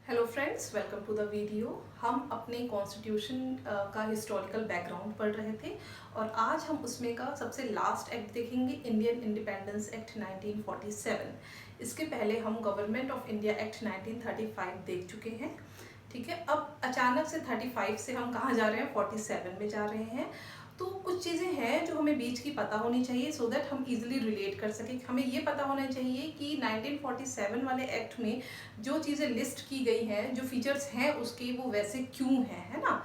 Hello friends, welcome to the video. हम अपने constitution का हिस्टोरिकल बैकग्राउंड पढ़ रहे थे और आज हम उसमें का सबसे लास्ट एक्ट देखेंगे, इंडियन इंडिपेंडेंस एक्ट 1947। इसके पहले हम गवर्नमेंट ऑफ इंडिया एक्ट 1935 देख चुके हैं। ठीक है, अब अचानक से 35 से हम कहाँ जा रहे हैं, 47 में जा रहे हैं। तो कुछ चीज़ें हैं जो हमें बीच की पता होनी चाहिए सो दैट हम इजीली रिलेट कर सकें। हमें ये पता होना चाहिए कि 1947 वाले एक्ट में जो चीज़ें लिस्ट की गई हैं, जो फीचर्स हैं उसके, वो वैसे क्यों हैं, है ना।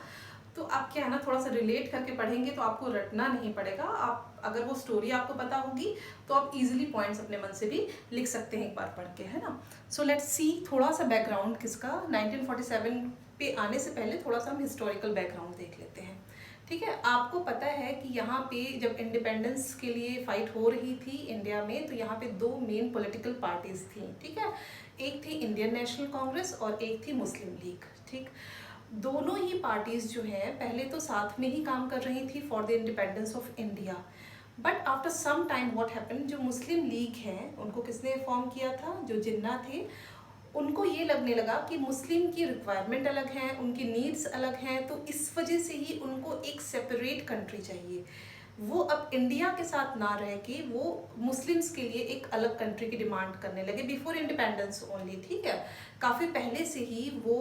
तो आप क्या है ना, थोड़ा सा रिलेट करके पढ़ेंगे तो आपको रटना नहीं पड़ेगा। आप अगर वो स्टोरी आपको पता होगी तो आप इजीली पॉइंट्स अपने मन से भी लिख सकते हैं एक बार पढ़ के, है ना। सो लेट्स सी थोड़ा सा बैकग्राउंड किसका। 1947 पे आने से पहले थोड़ा सा हम हिस्टोरिकल बैकग्राउंड देख लेते हैं। ठीक है, आपको पता है कि यहाँ पे जब इंडिपेंडेंस के लिए फाइट हो रही थी इंडिया में, तो यहाँ पे दो मेन पॉलिटिकल पार्टीज थी। ठीक है, एक थी इंडियन नेशनल कांग्रेस और एक थी मुस्लिम लीग। ठीक, दोनों ही पार्टीज जो है पहले तो साथ में ही काम कर रही थी for the independence of India. But after some time what happen, जो मुस्लिम लीग है उनको किसने फॉर्म किया था, जो जिन्ना थे, उनको ये लगने लगा कि मुस्लिम की रिक्वायरमेंट अलग हैं, उनकी नीड्स अलग हैं, तो इस वजह से ही उनको एक सेपरेट कंट्री चाहिए। वो अब इंडिया के साथ ना रह के वो मुस्लिम्स के लिए एक अलग कंट्री की डिमांड करने लगे, बिफोर इंडिपेंडेंस ओनली। ठीक है, काफ़ी पहले से ही वो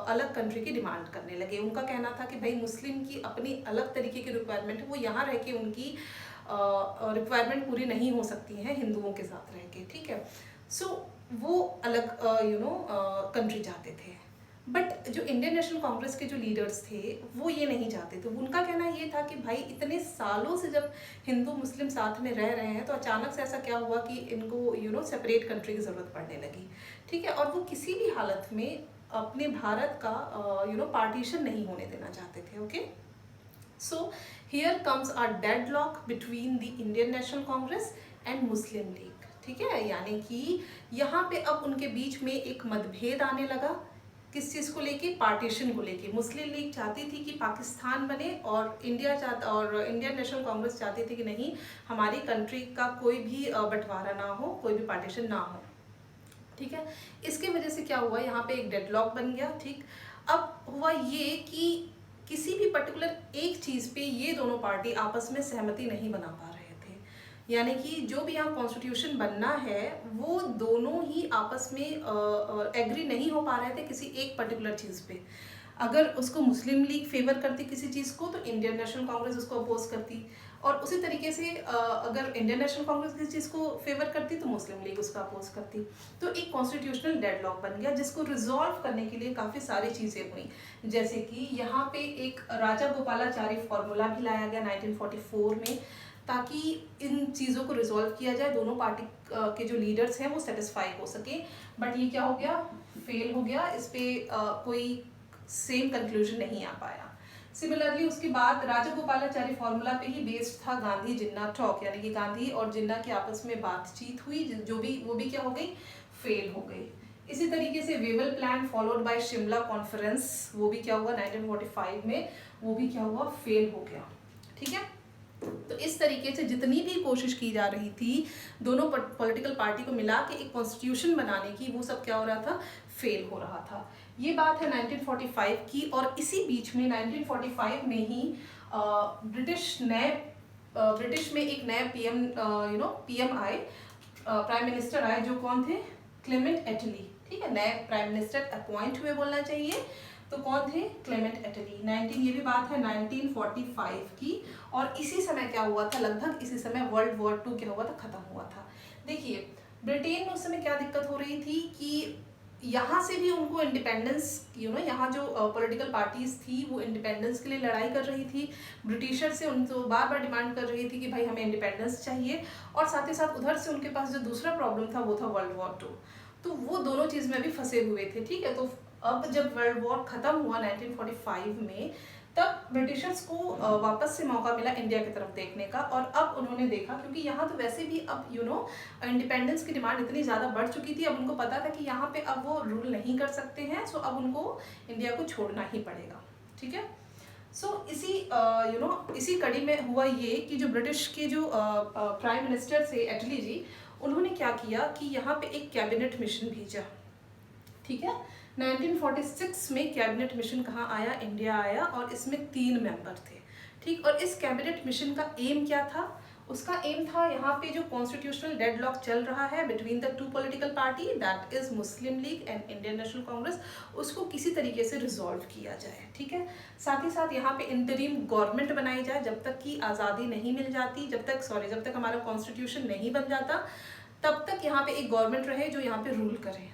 अलग कंट्री की डिमांड करने लगे। उनका कहना था कि भाई मुस्लिम की अपनी अलग तरीके की रिक्वायरमेंट है, वो यहाँ रह के उनकी रिक्वायरमेंट पूरी नहीं हो सकती हैं हिंदुओं के साथ रह के। ठीक है, सो वो अलग कंट्री चाहते थे। बट जो इंडियन नेशनल कांग्रेस के जो लीडर्स थे वो ये नहीं चाहते थे। उनका कहना ये था कि भाई इतने सालों से जब हिंदू मुस्लिम साथ में रह रहे हैं तो अचानक से ऐसा क्या हुआ कि इनको सेपरेट कंट्री की ज़रूरत पड़ने लगी। ठीक है, और वो किसी भी हालत में अपने भारत का पार्टीशन नहीं होने देना चाहते थे। Okay, so here comes our deadlock between the Indian National Congress and Muslim League. ठीक है, यानी कि यहाँ पे अब उनके बीच में एक मतभेद आने लगा। किस चीज़ को लेके, पार्टीशन को लेके। मुस्लिम लीग चाहती थी कि पाकिस्तान बने और इंडियन नेशनल कांग्रेस चाहती थी कि नहीं, हमारी कंट्री का कोई भी बंटवारा ना हो, कोई भी पार्टीशन ना हो। ठीक है, इसके वजह से क्या हुआ, यहाँ पे एक डेडलॉक बन गया। ठीक, अब हुआ ये कि किसी भी पर्टिकुलर एक चीज़ पे ये दोनों पार्टी आपस में सहमति नहीं बना पा रहे थे। यानी कि जो भी यहाँ कॉन्स्टिट्यूशन बनना है वो दोनों ही आपस में एग्री नहीं हो पा रहे थे किसी एक पर्टिकुलर चीज़ पे। अगर उसको मुस्लिम लीग फेवर करती किसी चीज़ को तो इंडियन नेशनल कांग्रेस उसको अपोज करती, और उसी तरीके से अगर इंडियन नेशनल कांग्रेस किसी चीज़ को फेवर करती तो मुस्लिम लीग उसका अपोज करती। तो एक कॉन्स्टिट्यूशनल डेडलॉक बन गया जिसको रिजॉल्व करने के लिए काफ़ी सारी चीज़ें हुई। जैसे कि यहाँ पे एक राजा गोपालाचारी फॉर्मूला भी लाया गया 1944 में, ताकि इन चीज़ों को रिजॉल्व किया जाए, दोनों पार्टी के जो लीडर्स हैं वो सेटिस्फाई हो सके। बट ये क्या हो गया, फेल हो गया। इस पर कोई सेम कंक्लूजन नहीं आ पाया। सिमिलरली उसके बाद राजा गोपालाचारी फॉर्मूला पे ही बेस्ड था गांधी जिन्ना टॉक, यानी कि गांधी और जिन्ना की आपस में बातचीत हुई, जो भी वो भी क्या हो गई, फेल हो गई। इसी तरीके से Wavell plan followed by Shimla conference, वो भी क्या हुआ 1945 में, वो भी क्या हुआ, फेल हो गया। ठीक है, तो इस तरीके से जितनी भी कोशिश की जा रही थी दोनों पॉलिटिकल पार्टी को मिला के एक कॉन्स्टिट्यूशन बनाने की, वो सब क्या हो रहा था, फेल हो रहा था। ये बात है 1945 की। और इसी बीच में 1945 में ही ब्रिटिश में एक नए पीएम आए, प्राइम मिनिस्टर आए, जो कौन थे, क्लेमेंट एटली। ठीक है, नए प्राइम मिनिस्टर अपॉइंट हुए बोलना चाहिए, तो कौन थे, क्लेमेंट एटली। ये भी बात है 1945 की। और इसी समय क्या हुआ था, लगभग इसी समय वर्ल्ड वॉर 2 क्या हुआ था, खत्म हुआ था। देखिए ब्रिटेन में उस समय क्या दिक्कत हो रही थी कि यहाँ से भी उनको इंडिपेंडेंस, यहाँ जो पॉलिटिकल पार्टीज थी वो इंडिपेंडेंस के लिए लड़ाई कर रही थी। ब्रिटिशर से उनको बार बार डिमांड कर रही थी कि भाई हमें इंडिपेंडेंस चाहिए, और साथ ही साथ उधर से उनके पास जो दूसरा प्रॉब्लम था वो था वर्ल्ड वॉर 2। तो वो दोनों चीज़ में भी फंसे हुए थे। ठीक है, तो अब जब वर्ल्ड वॉर खत्म हुआ 1945 में, तब ब्रिटिशर्स को वापस से मौका मिला इंडिया की तरफ देखने का। और अब उन्होंने देखा, क्योंकि यहाँ तो वैसे भी अब इंडिपेंडेंस की डिमांड इतनी ज़्यादा बढ़ चुकी थी, अब उनको पता था कि यहाँ पे अब वो रूल नहीं कर सकते हैं, सो अब उनको इंडिया को छोड़ना ही पड़ेगा। ठीक है, सो इसी कड़ी में हुआ ये कि जो ब्रिटिश के जो प्राइम मिनिस्टर थे एटली जी, उन्होंने क्या किया कि यहाँ पे एक कैबिनेट मिशन भेजा। ठीक है, 1946 में कैबिनेट मिशन कहाँ आया, इंडिया आया, और इसमें 3 मेंबर थे, ठीक। और इस कैबिनेट मिशन का एम क्या था, उसका एम था यहाँ पे जो कॉन्स्टिट्यूशनल डेडलॉक चल रहा है between the 2 political party, that is Muslim league and Indian National Congress, उसको किसी तरीके से रिजॉल्व किया जाए, ठीक है। साथ ही साथ यहाँ पे इंटरिम गवर्नमेंट बनाई जाए जब तक कि आज़ादी नहीं मिल जाती, जब तक हमारा कॉन्स्टिट्यूशन नहीं बन जाता, तब तक यहाँ पे एक गवर्नमेंट रहे जो यहाँ पे रूल करे,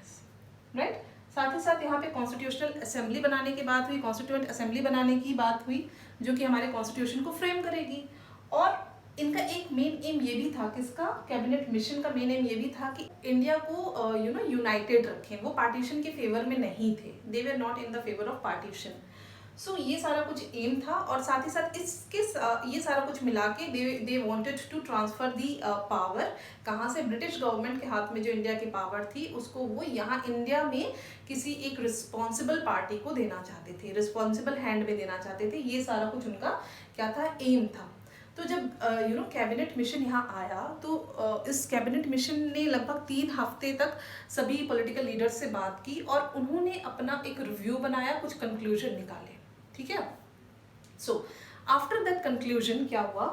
राइट। साथ ही साथ यहाँ पे कॉन्स्टिट्यूशनल असेंबली बनाने की बात हुई, कॉन्स्टिट्यूएंट असेंबली बनाने की बात हुई जो कि हमारे कॉन्स्टिट्यूशन को फ्रेम करेगी। और इनका एक मेन एम ये भी था, किसका, कैबिनेट मिशन का मेन एम ये भी था कि इंडिया को यूनाइटेड रखें, वो पार्टीशन के फेवर में नहीं थे, they were not in the favour of partition. So ये सारा कुछ एम था, और साथ ही साथ ये सारा कुछ मिला के they wanted to transfer the power, कहाँ से, ब्रिटिश गवर्नमेंट के हाथ में जो इंडिया की पावर थी उसको वो यहाँ इंडिया में किसी एक रिस्पॉन्सिबल पार्टी को देना चाहते थे, रिस्पॉन्सिबल हैंड में देना चाहते थे। ये सारा कुछ उनका क्या था, एम था। तो जब कैबिनेट मिशन यहाँ आया तो इस कैबिनेट मिशन ने लगभग 3 हफ्ते तक सभी पॉलिटिकल लीडर्स से बात की और उन्होंने अपना एक रिव्यू बनाया, कुछ कंक्लूजन निकाले, ठीक है। सो आफ्टर दैट कंक्लूजन क्या हुआ,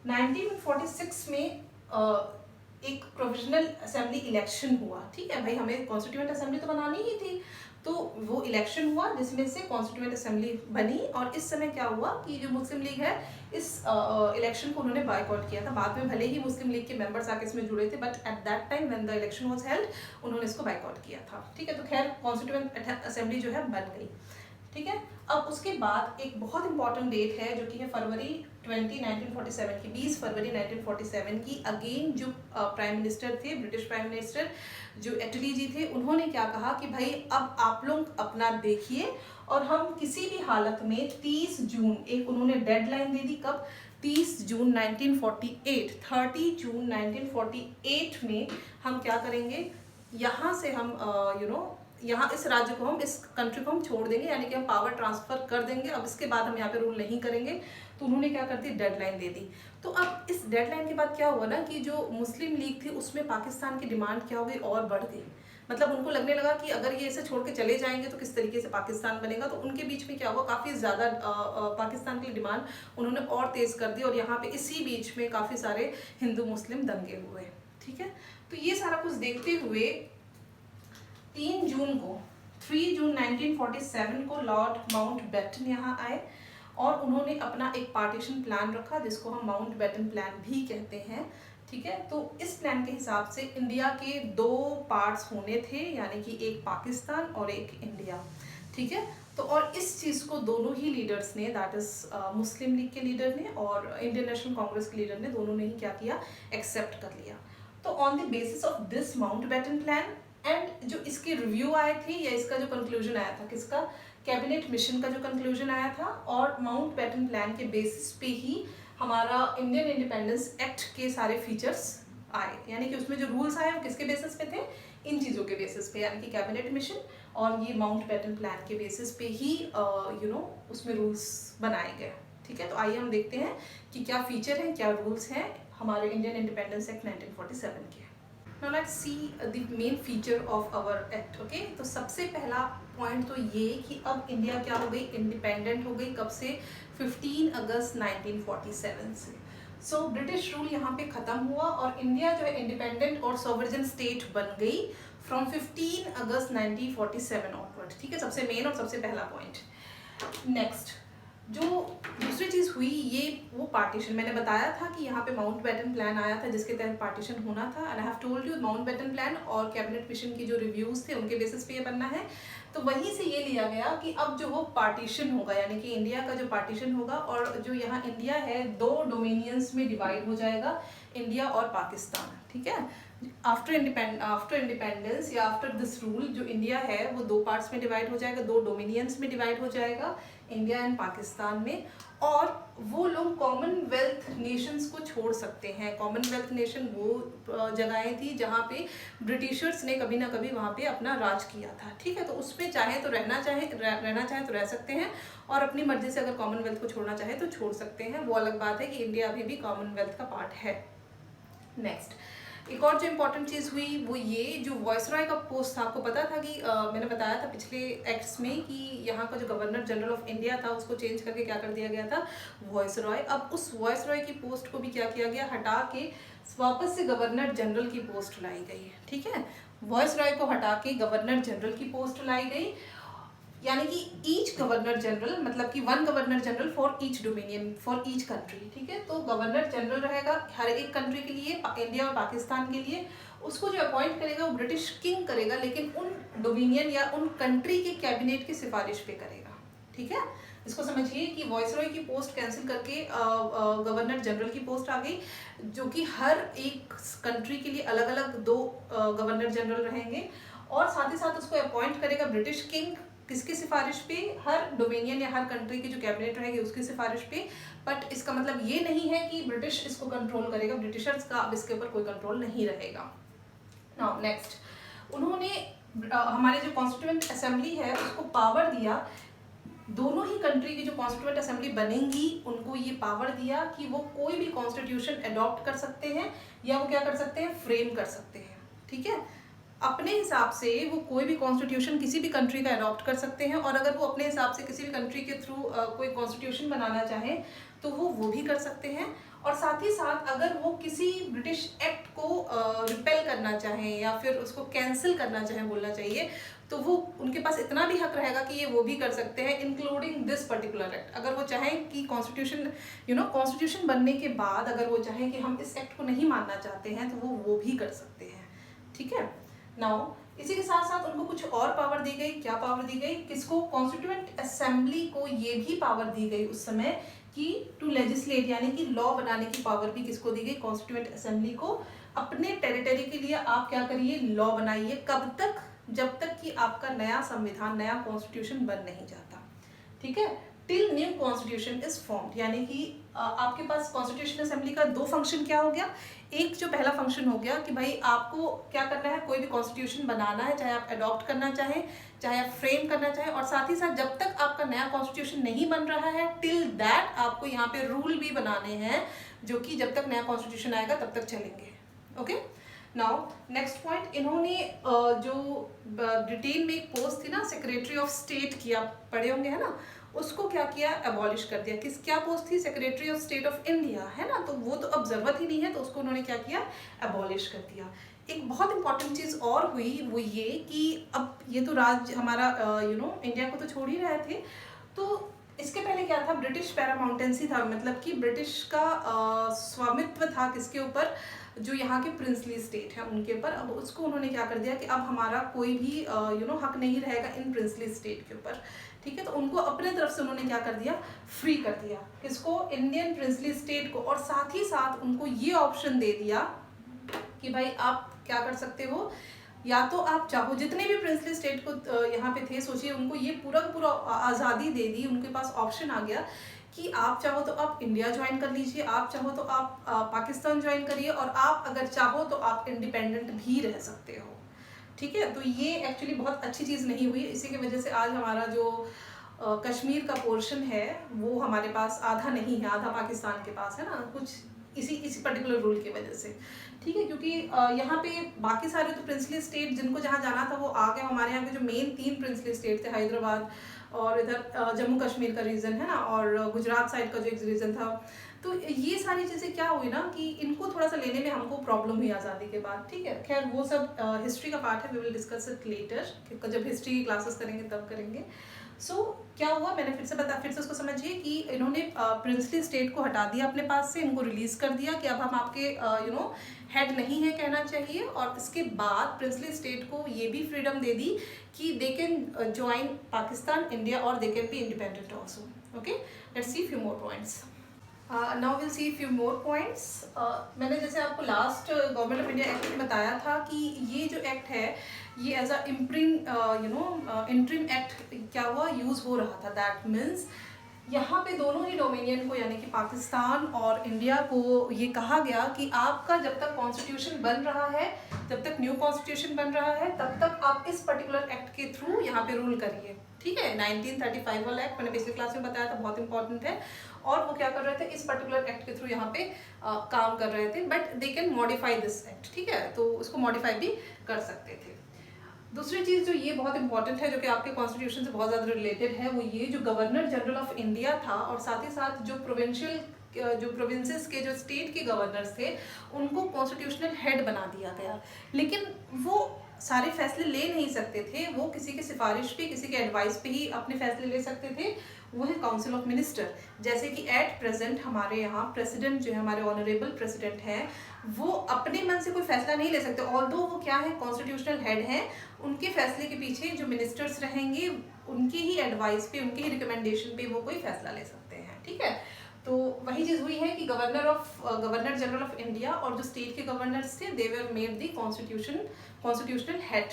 1946 में एक प्रोविजनल असेंबली इलेक्शन हुआ, ठीक है भाई, हमें कॉन्स्टिट्यूएंट असेंबली तो बनानी ही थी, तो वो इलेक्शन हुआ जिसमें से कॉन्स्टिट्यूएंट असेंबली बनी। और इस समय क्या हुआ कि जो मुस्लिम लीग है इस इलेक्शन को उन्होंने बायकॉट किया था। बाद में भले ही मुस्लिम लीग के मेंबर्स आके इसमें जुड़े थे, but at that time when the election was held उन्होंने इसको बायकॉट किया था, ठीक है। तो खैर कॉन्स्टिट्यूएंट असेंबली जो है बन गई, ठीक है। अब उसके बाद एक बहुत इंपॉर्टेंट डेट है जो कि है फरवरी 1947 की, 20 फरवरी 1947 की। अगेन जो प्राइम मिनिस्टर थे, ब्रिटिश प्राइम मिनिस्टर जो एटली जी थे, उन्होंने क्या कहा कि भाई अब आप लोग अपना देखिए और हम किसी भी हालत में 30 जून, एक उन्होंने डेडलाइन दे दी, कब, 30 जून 1948, 30 जून 1948 में हम क्या करेंगे, यहाँ से हम यहाँ इस राज्य को, हम इस कंट्री को हम छोड़ देंगे, यानी कि हम पावर ट्रांसफर कर देंगे, अब इसके बाद हम यहाँ पे रूल नहीं करेंगे। तो उन्होंने क्या कर दी, डेडलाइन दे दी। तो अब इस डेडलाइन के बाद क्या हुआ ना कि जो मुस्लिम लीग थी उसमें पाकिस्तान की डिमांड क्या हो गई, और बढ़ गई। मतलब उनको लगने लगा कि अगर ये इसे छोड़ के चले जाएंगे तो किस तरीके से पाकिस्तान बनेगा। तो उनके बीच में क्या हुआ, काफ़ी ज़्यादा पाकिस्तान की डिमांड उन्होंने और तेज़ कर दी, और यहाँ पे इसी बीच में काफ़ी सारे हिंदू मुस्लिम दंगे हुए, ठीक है। तो ये सारा कुछ देखते हुए 3 जून 1947 को लॉर्ड माउंटबेटन यहाँ आए और उन्होंने अपना एक पार्टीशन प्लान रखा जिसको हम माउंटबेटन प्लान भी कहते हैं, ठीक है। तो इस प्लान के हिसाब से इंडिया के 2 पार्ट्स होने थे, यानी कि एक पाकिस्तान और एक इंडिया, ठीक है। तो और इस चीज़ को दोनों ही लीडर्स ने, दैट इज मुस्लिम लीग के लीडर ने और इंडियन नेशनल कांग्रेस के लीडर ने, दोनों ने ही क्या किया, एक्सेप्ट कर लिया। तो on the basis of this Mountbatten plan and जो इसके रिव्यू आए थे या इसका जो कंक्लूजन आया था, किसका, कैबिनेट मिशन का जो कंक्लूजन आया था, और माउंटबेटन प्लान के बेसिस पे ही हमारा इंडियन इंडिपेंडेंस एक्ट के सारे फीचर्स आए। यानी कि उसमें जो रूल्स आए वो किसके बेसिस पे थे, इन चीज़ों के बेसिस पे, यानी कि कैबिनेट मिशन और ये माउंटबेटन प्लान के बेसिस पे ही उसमें रूल्स बनाए गए, ठीक है। तो आइए हम देखते हैं कि क्या फीचर हैं, क्या रूल्स हैं हमारे इंडियन इंडिपेंडेंस एक्ट 1947 के। Now let's see the main feature of our act, okay? तो सबसे पहला पॉइंट तो ये कि अब इंडिया क्या हो गई, इंडिपेंडेंट हो गई, कब से, 15 अगस्त 1947 से। सो ब्रिटिश रूल यहाँ पे ख़त्म हुआ और इंडिया जो है इंडिपेंडेंट और सॉवरेन स्टेट बन गई फ्रॉम 15 अगस्त 1947 ऑनवर्ड, ठीक है। सबसे मेन और सबसे पहला पॉइंट। नेक्स्ट जो दूसरी चीज़ हुई, ये वो पार्टीशन, मैंने बताया था कि यहाँ पे माउंटबेटन प्लान आया था जिसके तहत पार्टीशन होना था, and I have told you Mountbatten plan और कैबिनेट मिशन की जो रिव्यूज़ थे उनके बेसिस पे ये बनना है। तो वहीं से ये लिया गया कि अब जो वो पार्टीशन होगा, यानी कि इंडिया का जो पार्टीशन होगा, और जो यहाँ इंडिया है 2 डोमिनियंस में डिवाइड हो जाएगा, इंडिया और पाकिस्तान, ठीक है। आफ्टर इंडिपेंडेंस या आफ्टर दिस रूल जो इंडिया है वो 2 पार्ट्स में डिवाइड हो जाएगा, 2 डोमिनियंस में डिवाइड हो जाएगा, इंडिया एंड पाकिस्तान में। और वो लोग कॉमनवेल्थ नेशंस को छोड़ सकते हैं। कॉमनवेल्थ नेशन वो जगहें थी जहाँ पे ब्रिटिशर्स ने कभी ना कभी वहाँ पे अपना राज किया था, ठीक है। तो उसमें चाहे तो रहना चाहे तो रह सकते हैं, और अपनी मर्जी से अगर कॉमनवेल्थ को छोड़ना चाहे तो छोड़ सकते हैं। वो अलग बात है कि इंडिया अभी भी कॉमनवेल्थ का पार्ट है। नेक्स्ट, एक और जो इम्पोर्टेंट चीज़ हुई वो ये, जो वॉइसरॉय का पोस्ट था, आपको पता था कि मैंने बताया था पिछले एक्ट्स में कि यहाँ का जो गवर्नर जनरल ऑफ इंडिया था उसको चेंज करके क्या कर दिया गया था, वॉइसरॉय। अब उस वॉइसरॉय की पोस्ट को भी क्या किया गया, हटा के वापस से गवर्नर जनरल की पोस्ट लाई गई। ठीक है, वॉइसरॉय को हटा के गवर्नर जनरल की पोस्ट लाई गई, यानी कि ईच गवर्नर जनरल, मतलब कि one governor general for each dominion, for each country. ठीक है, तो गवर्नर जनरल रहेगा हर एक कंट्री के लिए, इंडिया और पाकिस्तान के लिए। उसको जो अपॉइंट करेगा वो ब्रिटिश किंग करेगा, लेकिन उन डोमिनियन या उन कंट्री के कैबिनेट की सिफारिश पे करेगा। ठीक है, इसको समझिए कि वॉइसरॉय की पोस्ट कैंसिल करके गवर्नर जनरल की पोस्ट आ गई, जो कि हर एक कंट्री के लिए अलग अलग 2 गवर्नर जनरल रहेंगे, और साथ ही साथ उसको अपॉइंट करेगा ब्रिटिश किंग, किसकी सिफारिश पे, हर डोमिनियन या हर कंट्री की जो कैबिनेट रहेगी उसकी सिफारिश पे। बट इसका मतलब ये नहीं है कि ब्रिटिश इसको कंट्रोल करेगा, ब्रिटिशर्स का अब इसके ऊपर कोई कंट्रोल नहीं रहेगा। नाउ नेक्स्ट, उन्होंने हमारे जो कॉन्स्टिट्यूएंट असेंबली है उसको पावर दिया, दोनों ही कंट्री की जो कॉन्स्टिट्यूएंट असेंबली बनेंगी उनको ये पावर दिया कि वो कोई भी कॉन्स्टिट्यूशन अडॉप्ट कर सकते हैं, या वो क्या कर सकते हैं, फ्रेम कर सकते हैं। ठीक है, अपने हिसाब से वो कोई भी कॉन्स्टिट्यूशन किसी भी कंट्री का अडॉप्ट कर सकते हैं, और अगर वो अपने हिसाब से किसी भी कंट्री के थ्रू कोई कॉन्स्टिट्यूशन बनाना चाहें तो वो भी कर सकते हैं। और साथ ही साथ अगर वो किसी ब्रिटिश एक्ट को रिपेल करना चाहें या फिर उसको कैंसिल करना चाहें, बोलना चाहिए, तो वो उनके पास इतना भी हक रहेगा कि ये वो भी कर सकते हैं, इंक्लूडिंग दिस पर्टिकुलर एक्ट। अगर वो चाहें कि कॉन्स्टिट्यूशन कॉन्स्टिट्यूशन बनने के बाद अगर वो चाहें कि हम इस एक्ट को नहीं मानना चाहते हैं तो वो भी कर सकते हैं। ठीक है, नाउ इसी के साथ साथ उनको कुछ और पावर दी गई। क्या पावर दी गई, किसको, कॉन्स्टिट्यूएंट असेंबली को ये भी पावर दी गई उस समय कि टू लेजिस्लेट, यानी कि लॉ बनाने की पावर भी किसको दी गई, कॉन्स्टिट्यूएंट असेंबली को। अपने टेरिटरी के लिए आप क्या करिए, लॉ बनाइए। कब तक, जब तक कि आपका नया संविधान, नया कॉन्स्टिट्यूशन बन नहीं जाता। ठीक है, till new constitution is formed, यानी कि आपके पास कॉन्स्टिट्यूशन असेंबली का 2 फंक्शन क्या हो गया। एक जो पहला फंक्शन हो गया कि भाई आपको क्या करना है, कोई भी कॉन्स्टिट्यूशन बनाना है, चाहे आप अडॉप्ट करना चाहें, चाहे आप फ्रेम करना चाहें, और साथ ही साथ जब तक आपका नया कॉन्स्टिट्यूशन नहीं बन रहा है, टिल दैट आपको यहाँ पे रूल भी बनाने हैं, जो कि जब तक नया कॉन्स्टिट्यूशन आएगा तब तक चलेंगे। ओके, नाउ नेक्स्ट पॉइंट, इन्होंने जो ब्रिटेन में एक पोस्ट थी ना, सेक्रेटरी ऑफ स्टेट की, आप पढ़े होंगे है ना, उसको क्या किया, अबॉलिश कर दिया। क्या पोस्ट थी, secretary of state of India, है ना, तो वो तो अब जरूरत ही नहीं है, तो उसको उन्होंने क्या किया, अबॉलिश कर दिया। एक बहुत इंपॉर्टेंट चीज़ और हुई, वो ये कि अब ये तो राज हमारा इंडिया को तो छोड़ ही रहे थे, तो इसके पहले क्या था, ब्रिटिश पैरामाउंटेंसी था, मतलब कि ब्रिटिश का स्वामित्व था किसके ऊपर, जो यहाँ के प्रिंसली स्टेट है उनके ऊपर। अब उसको उन्होंने क्या कर दिया कि अब हमारा कोई भी हक नहीं रहेगा इन प्रिंसली स्टेट के ऊपर। ठीक है, तो उनको अपने तरफ से उन्होंने क्या कर दिया, फ्री कर दिया, किसको, इंडियन प्रिंसली स्टेट को। और साथ ही साथ उनको ये ऑप्शन दे दिया कि भाई आप क्या कर सकते हो, या तो आप चाहो, जितने भी प्रिंसली स्टेट को यहाँ पे थे, सोचिए उनको ये पूरा आज़ादी दे दी, उनके पास ऑप्शन आ गया कि आप चाहो तो आप इंडिया ज्वाइन कर लीजिए, आप चाहो तो आप पाकिस्तान ज्वाइन करिए, और आप अगर चाहो तो आप इंडिपेंडेंट भी रह सकते हो। ठीक है, तो ये एक्चुअली बहुत अच्छी चीज़ नहीं हुई, इसी की वजह से आज हमारा जो कश्मीर का पोर्शन है वो हमारे पास आधा नहीं है, आधा पाकिस्तान के पास है ना, कुछ इसी पर्टिकुलर रूल की वजह से। ठीक है, क्योंकि यहाँ पे बाकी सारे तो प्रिंसली स्टेट जिनको जहाँ जाना था वो आ गए। हमारे यहाँ के जो मेन 3 प्रिंसली स्टेट थे, हैदराबाद और इधर जम्मू कश्मीर का रीजन है ना, और गुजरात साइड का जो एक रीजन था, तो ये सारी चीज़ें क्या हुई ना कि इनको थोड़ा सा लेने में हमको प्रॉब्लम हुई आज़ादी के बाद। ठीक है, खैर वो सब हिस्ट्री का पार्ट है, we will discuss it later, जब हिस्ट्री की क्लासेस करेंगे तब करेंगे। क्या हुआ, मैंने फिर से उसको समझिए कि इन्होंने प्रिंसली स्टेट को हटा दिया अपने पास से, इनको रिलीज कर दिया कि अब हम आपके हेड नहीं है कहना चाहिए, और इसके बाद प्रिंसली स्टेट को ये भी फ्रीडम दे दी कि they can join Pakistan, India, और they can be independent also. Okay, let's see few more points. Now will see few more points. मैंने जैसे आपको last government of India act में बताया था कि ये जो एक्ट है ये एज अ इंट्रीम एक्ट क्या हुआ, यूज़ हो रहा था। दैट मीन्स यहाँ पे दोनों ही डोमिनियन को, यानी कि पाकिस्तान और इंडिया को ये कहा गया कि आपका जब तक कॉन्स्टिट्यूशन बन रहा है जब तक न्यू कॉन्स्टिट्यूशन बन रहा है तब तक आप इस पर्टिकुलर एक्ट के थ्रू यहाँ पे रूल करिए, ठीक है। 1935 वाला एक्ट मैंने पिछले क्लास में बताया था, बहुत इंपॉर्टेंट है। और वो क्या कर रहे थे, इस पर्टिकुलर एक्ट के थ्रू यहाँ पे काम कर रहे थे, but they can modify this act, ठीक है, तो उसको मॉडिफाई भी कर सकते थे। दूसरी चीज़ जो ये बहुत इंपॉर्टेंट है, जो कि आपके कॉन्स्टिट्यूशन से बहुत ज़्यादा रिलेटेड है, वो ये जो गवर्नर जनरल ऑफ इंडिया था और साथ ही साथ जो प्रोविंसेस के जो स्टेट के गवर्नर्स थे उनको कॉन्स्टिट्यूशनल हेड बना दिया गया। लेकिन वो सारे फैसले ले नहीं सकते थे, वो किसी की सिफारिश पे, किसी के एडवाइस पे ही अपने फैसले ले सकते थे। वो है काउंसिल ऑफ मिनिस्टर। जैसे कि एट प्रेजेंट हमारे यहाँ प्रेसिडेंट जो है, हमारे ऑनरेबल प्रेसिडेंट हैं, वो अपने मन से कोई फैसला नहीं ले सकते, ऑल्दो वो क्या है, कॉन्स्टिट्यूशनल हेड हैं। उनके फैसले के पीछे जो मिनिस्टर्स रहेंगे उनकी ही एडवाइस पे, उनकी ही रिकमेंडेशन पे वो कोई फैसला ले सकते हैं, ठीक है। तो वही चीज़ हुई है कि गवर्नर जनरल ऑफ इंडिया और जो स्टेट के गवर्नर्स थे, they were made the constitutional head.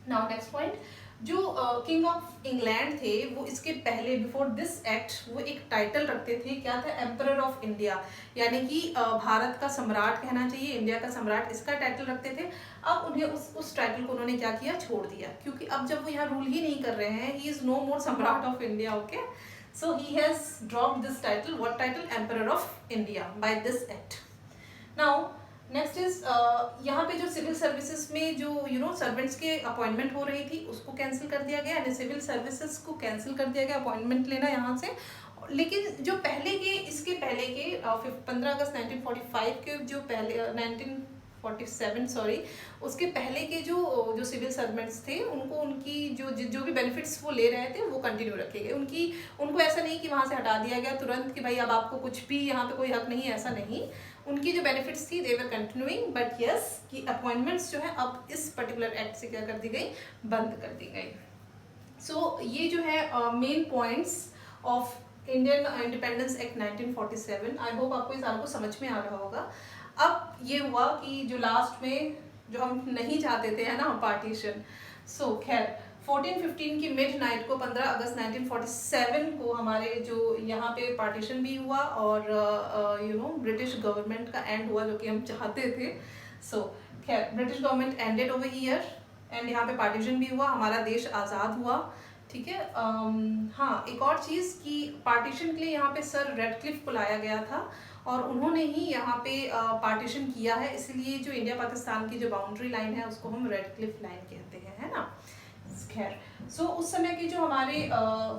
Now next point, जो किंग ऑफ इंग्लैंड थे वो इसके पहले, बिफोर दिस एक्ट, वो एक टाइटल रखते थे, क्या था, एम्परर ऑफ इंडिया, यानी कि भारत का सम्राट कहना चाहिए, इंडिया का सम्राट, इसका टाइटल रखते थे। अब उन्हें उस टाइटल को उन्होंने क्या किया, छोड़ दिया, क्योंकि अब जब वो यहाँ रूल ही नहीं कर रहे हैं, ही इज नो मोर सम्राट of India, okay. So he has dropped this title. What title? Emperor of India by this act. Now next is यहाँ पे जो सिविल सर्विसेज में जो सर्वेंट्स के अपॉइंटमेंट हो रही थी उसको कैंसिल कर दिया गया, यानी सिविल सर्विसेज को कैंसिल कर दिया गया, अपॉइंटमेंट लेना यहाँ से। लेकिन जो इसके पहले के 15 अगस्त 1945 के जो पहले 1947 सॉरी, उसके पहले के जो सिविल सर्वेंट्स थे उनको उनकी जो भी बेनिफिट्स वो ले रहे थे वो कंटिन्यू रखे गए। उनको ऐसा नहीं कि वहाँ से हटा दिया गया तुरंत कि भाई अब आपको कुछ भी यहाँ पे कोई हक नहीं है, ऐसा नहीं। उनकी जो बेनिफिट्स थी दे वर कंटिन्यूइंग, बट यस कि अपॉइंटमेंट्स जो है अब इस पर्टिकुलर एक्ट से क्या कर दी गई, बंद कर दी गई। सो ये जो है main points of Indian independence act 1947। I hope आपको इस आपको समझ में आ रहा होगा। अब ये हुआ कि जो लास्ट में जो हम नहीं चाहते थे, है ना, पार्टीशन। सो खैर 14-15 की मिड नाइट को 15 अगस्त 1947 को हमारे जो यहाँ पे पार्टीशन भी हुआ और ब्रिटिश गवर्नमेंट का एंड हुआ, जो कि हम चाहते थे। सो खैर British government ended over year and यहाँ पे पार्टीशन भी हुआ, हमारा देश आज़ाद हुआ, ठीक है। हाँ, एक और चीज़ कि पार्टीशन के लिए यहाँ पे सर रेडक्लिफ को लाया गया था और उन्होंने ही यहाँ पे पार्टीशन किया है, इसलिए जो इंडिया पाकिस्तान की जो बाउंड्री लाइन है उसको हम रेडक्लिफ लाइन कहते हैं, है ना। खैर सो उस समय के जो हमारे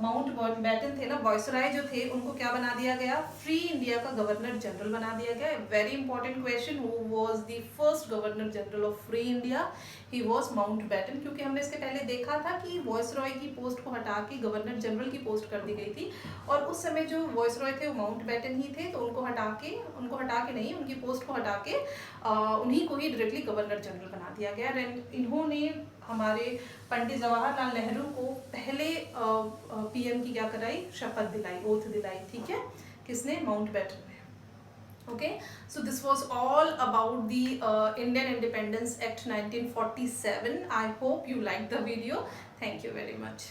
माउंट बैटन थे ना, वायसराय जो थे, उनको क्या बना दिया गया, फ्री इंडिया का गवर्नर जनरल बना दिया गया। Very important question, who was the first governor general of free India? He was Mountbatten, क्योंकि हमने इसके पहले देखा था कि वायसराय की पोस्ट को हटा के गवर्नर जनरल की पोस्ट कर दी गई थी और उस समय जो वायसराय थे वो माउंट बैटन ही थे, तो उनको हटा के नहीं, उनकी पोस्ट को हटा के उन्हीं को ही डायरेक्टली गवर्नर जनरल बना दिया गया। एंड इन्होंने हमारे पंडित जवाहरलाल नेहरू को पहले पीएम की क्या कराई, शपथ दिलाई, ओथ दिलाई, ठीक है, किसने, माउंट बैटन ने। Okay, so this was all about the Indian Independence Act 1947. I hope you liked the video. Thank you very much.